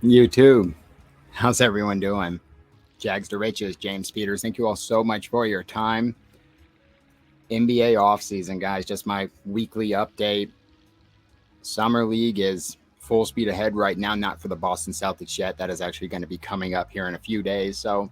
You too. How's everyone doing? Jags to Riches, James Peters. Thank you all so much for your time. NBA offseason, guys. Just my weekly update. Summer League is full speed ahead right now, not for the Boston Celtics yet. That is actually going to be coming up here in a few days. So,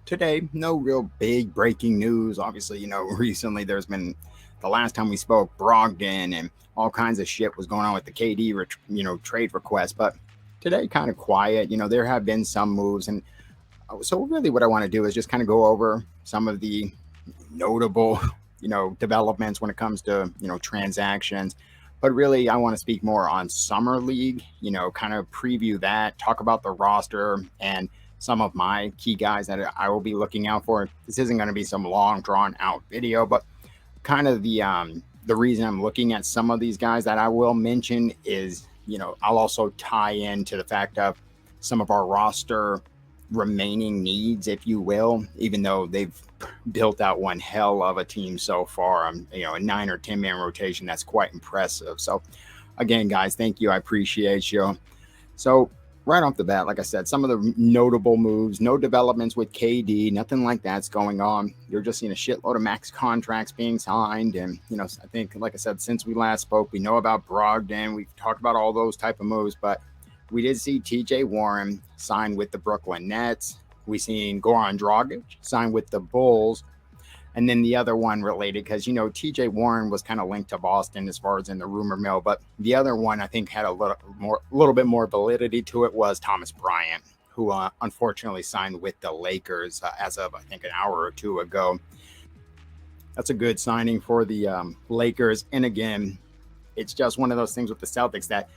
today, no real big breaking news. Obviously, recently there's been the last time we spoke, Brogdon and all kinds of shit was going on with the KD, trade request. But today, kind of quiet. There have been some moves, and so really what I want to do is just kind of go over some of the notable developments when it comes to transactions, but really I want to speak more on summer league, kind of preview that, talk about the roster and some of my key guys that I will be looking out for. This isn't going to be some long drawn out video, but kind of the reason I'm looking at some of these guys that I will mention is, I'll also tie into the fact of some of our roster remaining needs, if you will, even though they've built out one hell of a team so far. A 9 or 10 man rotation that's quite impressive. So, again, guys, thank you. I appreciate you. So, right off the bat, like I said, some of the notable moves, no developments with KD, nothing like that's going on. You're just seeing a shitload of max contracts being signed. And, I think, like I said, since we last spoke, we know about Brogdon. We've talked about all those type of moves, but we did see TJ Warren sign with the Brooklyn Nets. We seen Goran Dragic sign with the Bulls. And then the other one related, because, TJ Warren was kind of linked to Boston as far as in the rumor mill. But the other one I think had a little bit more validity to it was Thomas Bryant, who unfortunately signed with the Lakers as of, I think, an hour or two ago. That's a good signing for the Lakers. And again, it's just one of those things with the Celtics that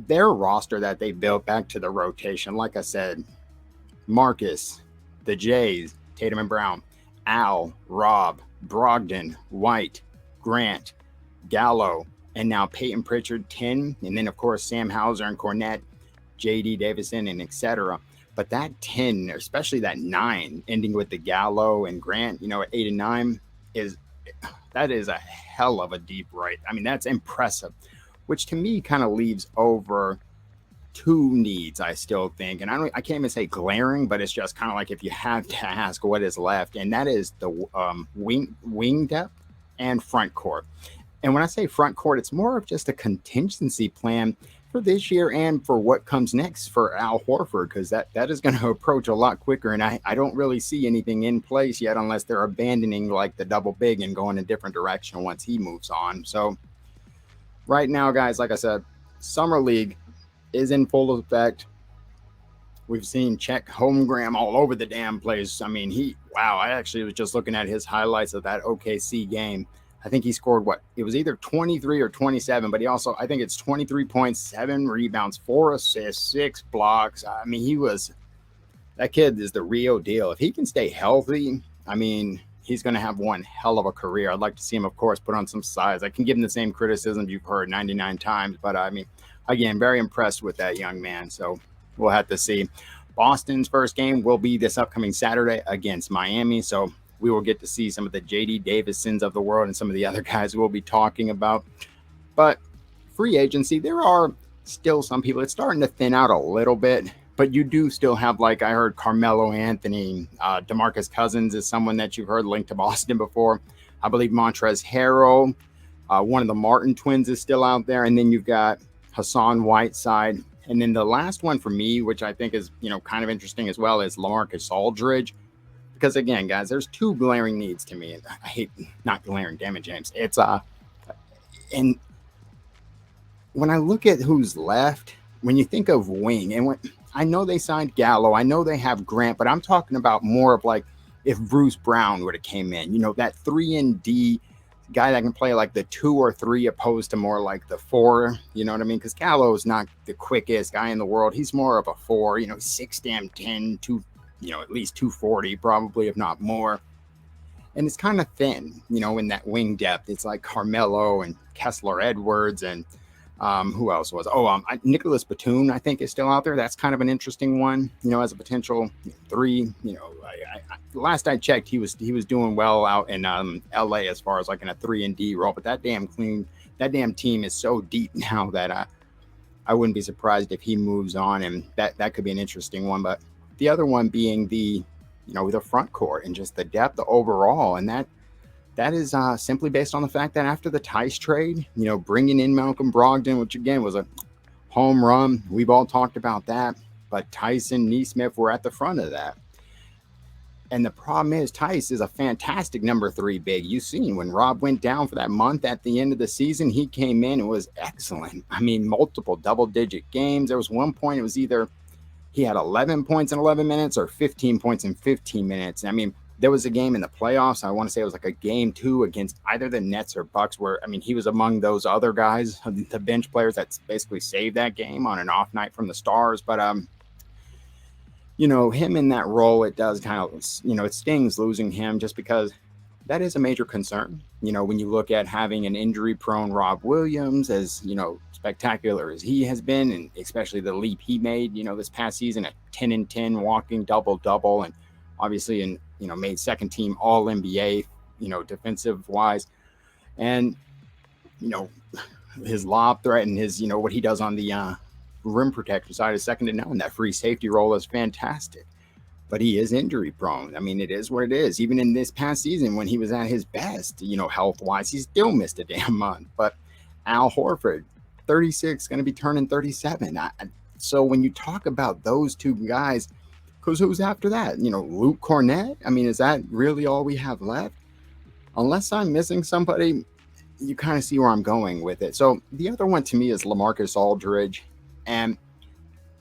their roster that they built back to the rotation, like I said, Marcus, the Jays, Tatum and Brown, Al, Rob, Brogdon, White, Grant, Gallo, and now Peyton Pritchard, 10, and then, of course, Sam Hauser and Cornette, J.D. Davison, and etc. But that 10, especially that 9, ending with the Gallo and Grant, at 8 and 9, that is a hell of a deep right. I mean, that's impressive, which to me kind of leaves over two needs, I still think. And I can't even say glaring, but it's just kind of like if you have to ask what is left, and that is the wing depth and front court. And when I say front court, it's more of just a contingency plan for this year and for what comes next for Al Horford, because that is going to approach a lot quicker. And I don't really see anything in place yet unless they're abandoning like the double big and going a different direction once he moves on. So right now, guys, like I said, Summer League is in full effect. We've seen Chet Holmgren all over the damn place. I mean, I actually was just looking at his highlights of that OKC game. I think he scored it was either 23 or 27, but he also, I think it's 23.7 rebounds, 4 assists, 6 blocks. I mean, that kid is the real deal. If he can stay healthy, I mean, he's going to have one hell of a career. I'd like to see him, of course, put on some size. I can give him the same criticism you've heard 99 times, but I mean, again, very impressed with that young man. So we'll have to see. Boston's first game will be this upcoming Saturday against Miami. So we will get to see some of the J.D. Davisons of the world and some of the other guys we'll be talking about. But free agency, there are still some people. It's starting to thin out a little bit, but you do still have, like I heard, Carmelo Anthony, DeMarcus Cousins is someone that you've heard linked to Boston before. I believe Montrezl Harrell, one of the Martin twins is still out there. And then you've got Hassan Whiteside. And then the last one for me, which I think is, kind of interesting as well, is LaMarcus Aldridge. Because again, guys, there's two glaring needs to me. And I hate not glaring, damn it, James. It's and when I look at who's left, when you think of wing, and I know they signed Gallo, I know they have Grant, but I'm talking about more of like if Bruce Brown would have came in, that 3-and-D guy that can play like the 2 or 3 opposed to more like the 4, you know what I mean? Because Gallo is not the quickest guy in the world. He's more of a 4, 6 damn 10, 2, at least 240 probably, if not more. And it's kind of thin, in that wing depth. It's like Carmelo and Kessler Edwards and who else was? Nicholas Batum, I think, is still out there. That's kind of an interesting one, as a potential 3. Last I checked, he was doing well out in LA as far as like in a 3-and-D role. But that damn team is so deep now that I wouldn't be surprised if he moves on, and that could be an interesting one. But the other one being the front court and just the depth overall, and that is simply based on the fact that after the Tice trade, bringing in Malcolm Brogdon, which again was a home run, we've all talked about that, but Tyson Neesmith were at the front of that. And the problem is, Tice is a fantastic number 3 big. You've seen when Rob went down for that month at the end of the season, he came in and was excellent. I mean, multiple double-digit games. There was one point it was either he had 11 points in 11 minutes or 15 points in 15 minutes. I mean, there was a game in the playoffs. I want to say it was like a game 2 against either the Nets or Bucks where, I mean, he was among those other guys, the bench players that basically saved that game on an off night from the Stars. But, him in that role, it does kind of, it stings losing him just because that is a major concern. When you look at having an injury prone Rob Williams, as, spectacular as he has been, and especially the leap he made, this past season at 10-10 walking double, and obviously made second team all NBA, defensive wise. And, his lob threat and his, what he does on the, rim protector side is second to none. That free safety role is fantastic, but he is injury prone. I mean, it is what it is. Even in this past season, when he was at his best, health wise, he still missed a damn month. But Al Horford, 36, going to be turning 37. So when you talk about those two guys, because who's after that? Luke Cornett. I mean, is that really all we have left? Unless I'm missing somebody, you kind of see where I'm going with it. So the other one to me is LaMarcus Aldridge. And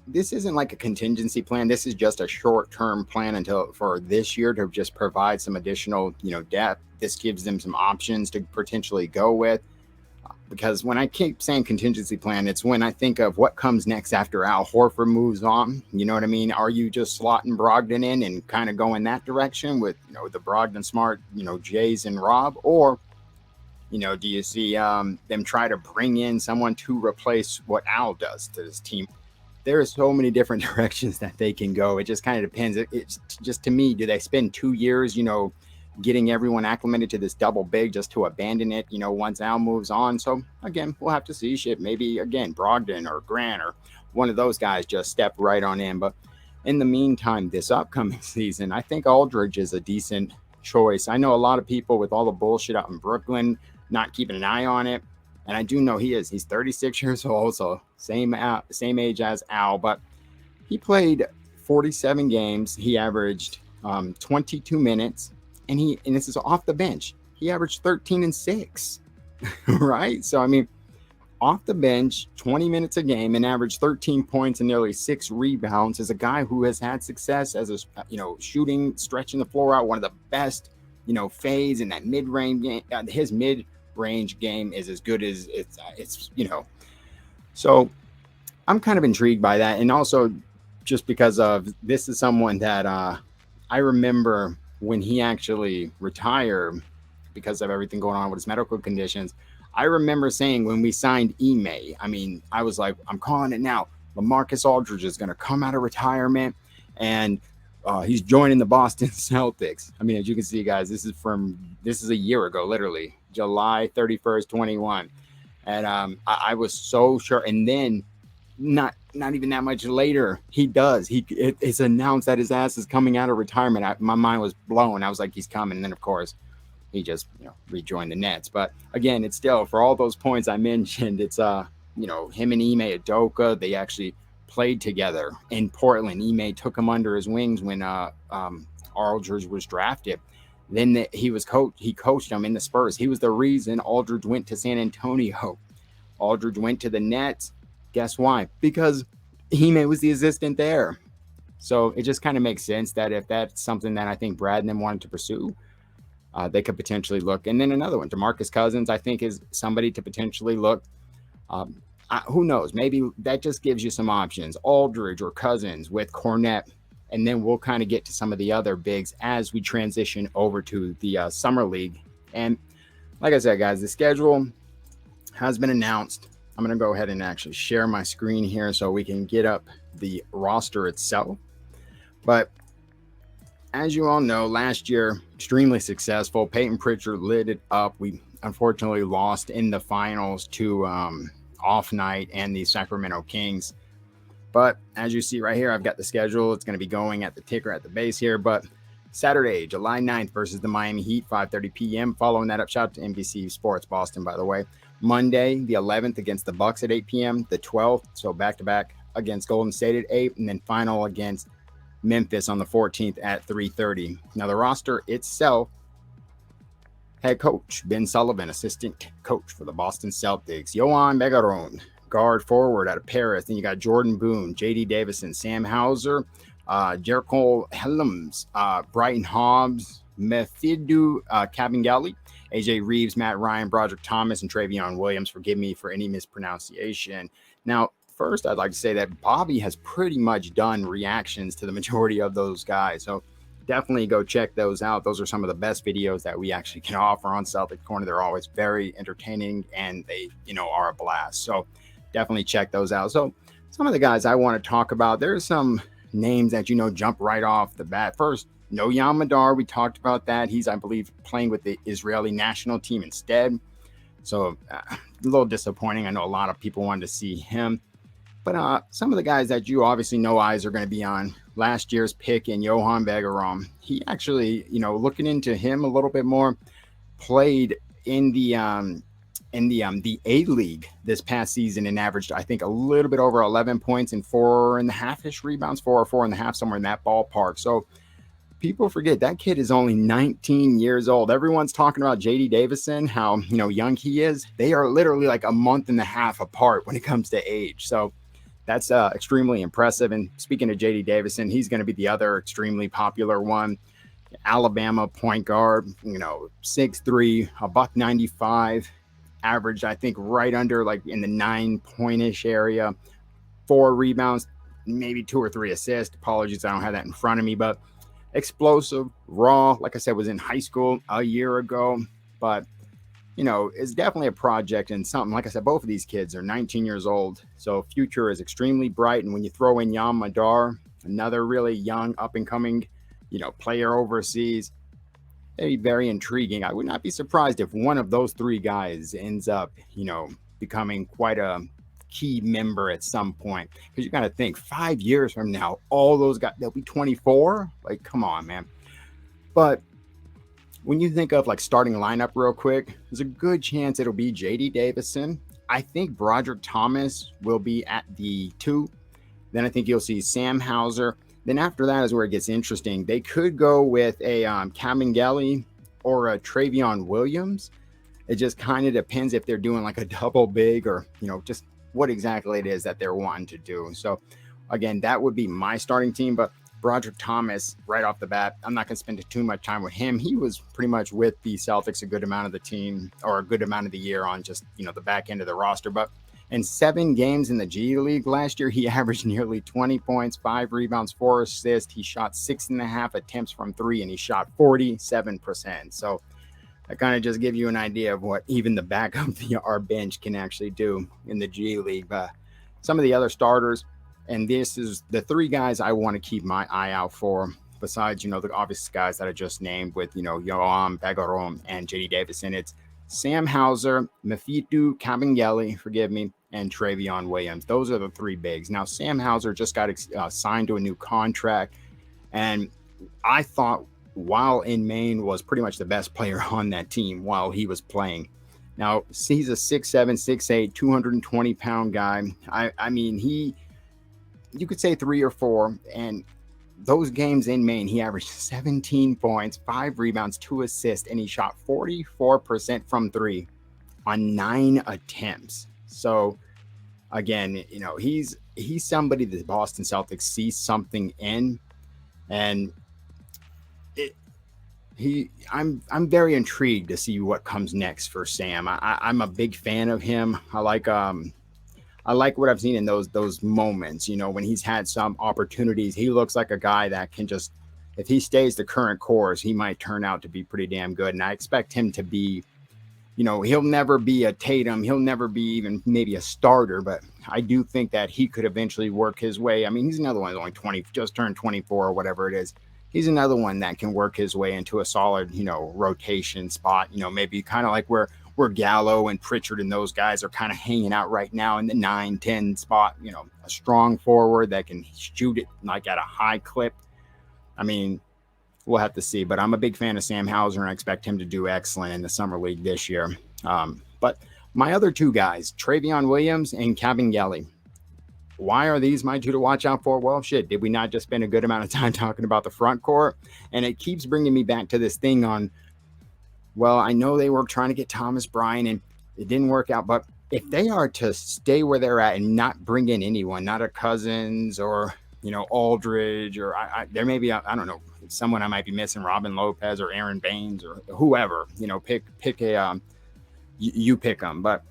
this isn't like a contingency plan. This is just a short-term plan for this year to just provide some additional, depth. This gives them some options to potentially go with. Because when I keep saying contingency plan, it's when I think of what comes next after Al Horford moves on. You know what I mean? Are you just slotting Brogdon in and kind of going that direction with, the Brogdon Smart, Jays and Rob? Or, do you see them try to bring in someone to replace what Al does to this team? There are so many different directions that they can go. It just kind of depends. It's just, to me, do they spend 2 years, getting everyone acclimated to this double big just to abandon it, once Al moves on? So again, we'll have to see. Maybe again, Brogdon or Grant or one of those guys just step right on in. But in the meantime, this upcoming season, I think Aldridge is a decent choice. I know a lot of people with all the bullshit out in Brooklyn not keeping an eye on it. And I do know he is. He's 36 years old, so same age as Al. But he played 47 games. He averaged 22 minutes. And this is off the bench. He averaged 13 and 6, right? So, I mean, off the bench, 20 minutes a game and averaged 13 points and nearly 6 rebounds is a guy who has had success as a, shooting, stretching the floor out, one of the best, fades in that mid-range game. His mid-range game is as good as it's. So I'm kind of intrigued by that. And also just because of this is someone that I remember when he actually retired because of everything going on with his medical conditions. I remember saying when we signed Ime, I mean, I was like, I'm calling it now. LaMarcus Aldridge is going to come out of retirement and he's joining the Boston Celtics. I mean, as you can see, guys, this is a year ago, literally July 31st, 21. And I was so sure. And then not even that much later, it's announced that his ass is coming out of retirement. My mind was blown. I was like, he's coming. And then, of course, he just rejoined the Nets. But again, it's still, for all those points I mentioned, it's him and Ime Udoka, they actually played together in Portland. Ime took him under his wings when Aldridge was drafted. Then he coached him in the Spurs. He was the reason Aldridge went to San Antonio. Aldridge went to the Nets. Guess why? Because Ime was the assistant there. So it just kind of makes sense that if that's something that I think Brad and them wanted to pursue, they could potentially look. And then another one, DeMarcus Cousins, I think is somebody to potentially look. Who knows? Maybe that just gives you some options. Aldridge or Cousins with Cornett. And then we'll kind of get to some of the other bigs as we transition over to the Summer League. And like I said, guys, the schedule has been announced. I'm going to go ahead and actually share my screen here so we can get up the roster itself. But as you all know, last year, extremely successful. Peyton Pritchard lit it up. We unfortunately lost in the finals to off night and the Sacramento Kings. But as you see right here, I've got the schedule. It's going to be going at the ticker at the base here. But Saturday, July 9th versus the Miami Heat, 5:30 p.m. Following that up, shout out to NBC Sports Boston, by the way. Monday, the 11th against the Bucks at 8 p.m. The 12th, so back-to-back against Golden State at 8, and then final against Memphis on the 14th at 3:30. Now, the roster itself, head coach Ben Sullivan, assistant coach for the Boston Celtics, Johan Begaron, guard forward out of Paris. Then you got Jordan Boone, J.D. Davison, Sam Hauser, Jericho Helms, Brighton Hobbs, Mephidu Kabengele, AJ Reeves, Matt Ryan, Broderick Thomas, and Travion Williams. Forgive me for any mispronunciation. Now, first, I'd like to say that Bobby has pretty much done reactions to the majority of those guys. So definitely go check those out. Those are some of the best videos that we actually can offer on Celtic Corner. They're always very entertaining and they, are a blast. So definitely check those out. So some of the guys I want to talk about, there's some names that, jump right off the bat. First, Noam Madar, we talked about that. He's, I believe, playing with the Israeli national team instead. So a little disappointing. I know a lot of people wanted to see him. But some of the guys that you obviously know eyes are going to be on last year's pick in Johan Begaron. He actually, looking into him a little bit more, played in the A-League this past season and averaged, I think, a little bit over 11 points and 4.5-ish rebounds, 4 or 4.5, somewhere in that ballpark. So people forget that kid is only 19 years old. Everyone's talking about J.D. Davison, how, young he is. They are literally like a month and a half apart when it comes to age. So that's extremely impressive. And speaking of J.D. Davison, he's going to be the other extremely popular one. Alabama point guard, 6'3", $195, averaged, I think, right under like in the 9-point-ish area, 4 rebounds, maybe 2 or 3 assists. Apologies, I don't have that in front of me, but explosive, raw. Like I said, was in high school a year ago, but it's definitely a project and something. Like I said, both of these kids are 19 years old, so future is extremely bright. And when you throw in Yam Madar, another really young, up-and-coming, player overseas, it'd be very intriguing. I would not be surprised if one of those 3 guys ends up, becoming quite a key member at some point. Because you got to think, 5 years from now, all those guys, they'll be 24. Like, come on, man. But when you think of like starting lineup real quick, there's a good chance it'll be J.D. Davison. I think Broderick Thomas will be at the 2. Then I think you'll see Sam Hauser. Then after that is where it gets interesting. They could go with a Kabengele or a Travion Williams. It just kind of depends if they're doing like a double big or, just what exactly it is that they're wanting to do. So again, that would be my starting team. But Broderick Thomas, right off the bat, I'm not going to spend too much time with him. He was pretty much with the Celtics a good amount of the team, or a good amount of the year on just, the back end of the roster. But in 7 games in the G League last year, he averaged nearly 20 points, 5 rebounds, 4 assists. He shot 6.5 attempts from 3, and he shot 47%. So that kind of just gives you an idea of what even the back of our bench can actually do in the G League. But some of the other starters, and this is the 3 guys I want to keep my eye out for, besides, the obvious guys that I just named with, Johan Begaron and J.D. Davison. It's Sam Hauser, Mephidu Kabengele, forgive me, and Travion Williams. Those are the 3 bigs. Now, Sam Hauser just got signed to a new contract, and I thought while in Maine was pretty much the best player on that team while he was playing. Now, he's a 6'7", 6'8", 220-pound guy. I mean, you could say 3 or 4, and those games in Maine, he averaged 17 points, 5 rebounds, 2 assists, and he shot 44% from 3 on 9 attempts. So again, he's somebody that the Boston Celtics see something in, and I'm very intrigued to see what comes next for Sam. I'm a big fan of him. I like what I've seen in those moments, when he's had some opportunities. He looks like a guy that can just, if he stays the current course, he might turn out to be pretty damn good. And I expect him to be, he'll never be a Tatum. He'll never be even maybe a starter, but I do think that he could eventually work his way. I mean, he's another one who's only 20, just turned 24 or whatever it is. He's another one that can work his way into a solid, rotation spot, maybe kind of like where where Gallo and Pritchard and those guys are kind of hanging out right now in the 9-10 spot. You know, a strong forward that can shoot it like at a high clip. I mean, we'll have to see, but I'm a big fan of Sam Hauser, and I expect him to do excellent in the summer league this year. But my other two guys, Travion Williams and Kabengele, why are these my two to watch out for? Well, shit, did we not just spend a good amount of time talking about the front court? And it keeps bringing me back to this thing on, well, I know they were trying to get Thomas Bryant and it didn't work out, but if they are to stay where they're at and not bring in anyone, not a Cousins or, you know, Aldridge, or there may be, I don't know, someone I might be missing, Robin Lopez or Aaron Baines or whoever, you know, pick a, you pick them. But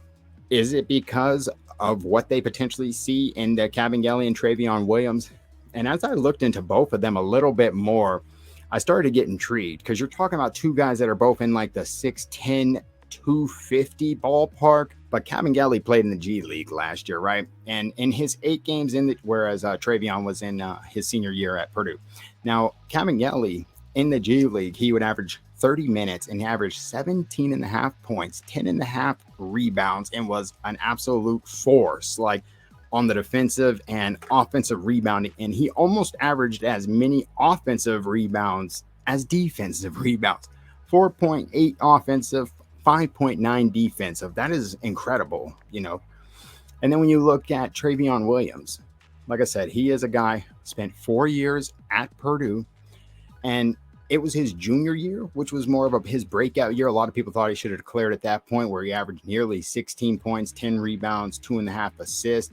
is it because of what they potentially see in the Kabengele and Travion Williams? And as I looked into both of them a little bit more, I started to get intrigued, because you're talking about two guys that are both in like the 6'10", 250 ballpark. But Kabengele played in the G League last year, right? And in his 8 games whereas Travion was in his senior year at Purdue. Now, Kabengele in the G League, he would average 30 minutes and averaged 17.5 points, 10.5 rebounds, and was an absolute force, like on the defensive and offensive rebounding. And he almost averaged as many offensive rebounds as defensive rebounds. 4.8 offensive, 5.9 defensive. That is incredible, you know. And then when you look at Travion Williams, like I said, he is a guy spent 4 years at Purdue, and it was his junior year, which was more of his breakout year. A lot of people thought he should have declared at that point, where he averaged nearly 16 points, 10 rebounds, 2.5 assists.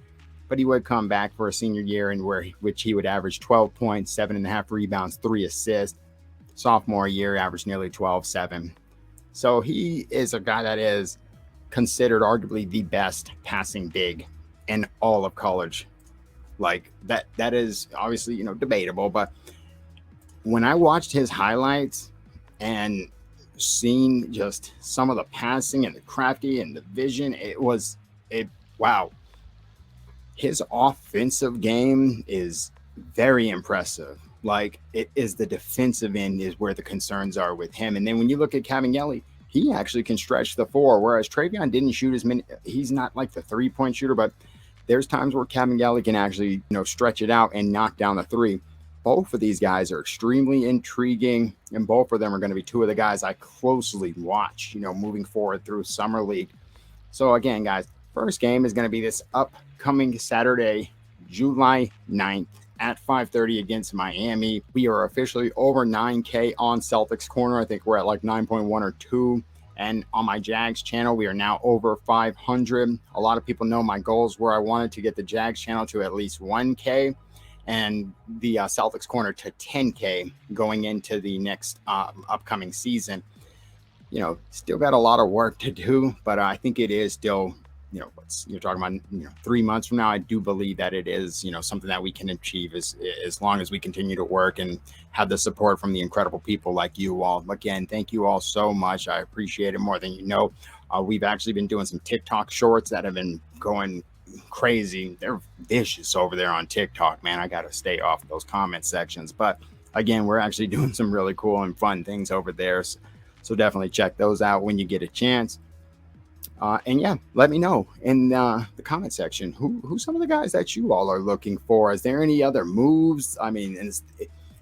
But he would come back for a senior year, and which he would average 12 points, 7.5 rebounds, 3 assists. Sophomore year, averaged nearly 12, 7. So he is a guy that is considered arguably the best passing big in all of college. Like that is obviously, you know, debatable, but when I watched his highlights and seen just some of the passing and the crafty and the vision, wow. His offensive game is very impressive. Like, it is the defensive end is where the concerns are with him. And then when you look at Kabengele, he actually can stretch the 4, whereas Travion didn't shoot as many. He's not like the 3-point shooter, but there's times where Kabengele can actually, you know, stretch it out and knock down the 3. Both of these guys are extremely intriguing, and both of them are going to be two of the guys I closely watch, you know, moving forward through Summer League. So again, guys, first game is going to be this upcoming Saturday, July 9th at 5:30 against Miami. We are officially over 9K on Celtics Corner. I think we're at like 9.1 or 2. And on my Jags channel, we are now over 500. A lot of people know my goals where I wanted to get the Jags channel to at least 1K and the Celtics Corner to 10K going into the next upcoming season. You know, still got a lot of work to do, but I think it is still, you know, you're talking about, you know, 3 months from now. I do believe that it is, you know, something that we can achieve as long as we continue to work and have the support from the incredible people like you all. Again, thank you all so much. I appreciate it more than you know. We've actually been doing some TikTok shorts that have been going crazy. They're vicious over there on TikTok, man. I got to stay off of those comment sections. But again, we're actually doing some really cool and fun things over there. So definitely check those out when you get a chance. And yeah, let me know in the comment section who some of the guys that you all are looking for. Is there any other moves? I mean,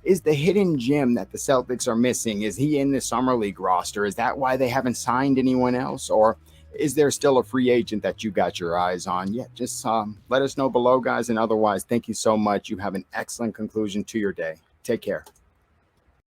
is the hidden gem that the Celtics are missing, is he in the Summer League roster? Is that why they haven't signed anyone else? Or is there still a free agent that you got your eyes on? Yeah, just let us know below, guys. And otherwise, thank you so much. You have an excellent conclusion to your day. Take care.